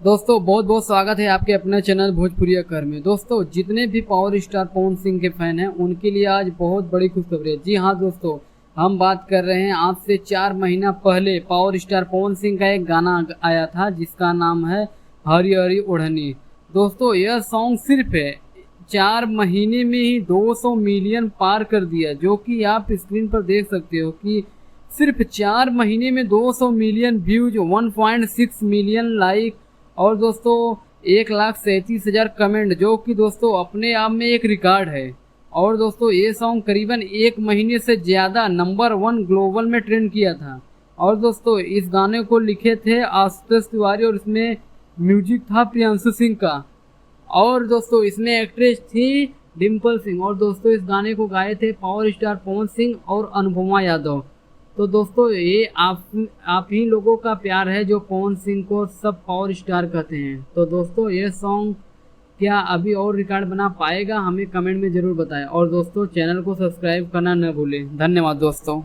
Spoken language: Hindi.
दोस्तों बहुत बहुत स्वागत है आपके अपने चैनल भोजपुरी घर में। दोस्तों जितने भी पावर स्टार पवन सिंह के फैन हैं उनके लिए आज बहुत बड़ी खुशखबरी है। जी हाँ दोस्तों, हम बात कर रहे हैं आज से 4 महीना पहले पावर स्टार पवन सिंह का एक गाना आया था जिसका नाम है हरी हरी ओढ़नी। दोस्तों यह सॉन्ग सिर्फ 4 महीने में ही 200 मिलियन पार कर दिया, जो कि आप स्क्रीन पर देख सकते हो कि सिर्फ 4 महीने में 200 मिलियन व्यूज, 1.6 मिलियन लाइक और दोस्तों 1,37,000 कमेंट, जो कि दोस्तों अपने आप में एक रिकॉर्ड है। और दोस्तों ये सॉन्ग करीबन 1 महीने से ज़्यादा नंबर 1 ग्लोबल में ट्रेंड किया था। और दोस्तों इस गाने को लिखे थे आशुतोष तिवारी और इसमें म्यूजिक था प्रियांशु सिंह का। और दोस्तों इसमें एक्ट्रेस थी डिम्पल सिंह। और दोस्तों इस गाने को गाए थे पावर स्टार पवन सिंह और अनुपमा यादव। तो दोस्तों ये आप ही लोगों का प्यार है जो पवन सिंह को सब पावर स्टार कहते हैं। तो दोस्तों ये सॉन्ग क्या अभी और रिकॉर्ड बना पाएगा, हमें कमेंट में ज़रूर बताएं। और दोस्तों चैनल को सब्सक्राइब करना न भूलें। धन्यवाद दोस्तों।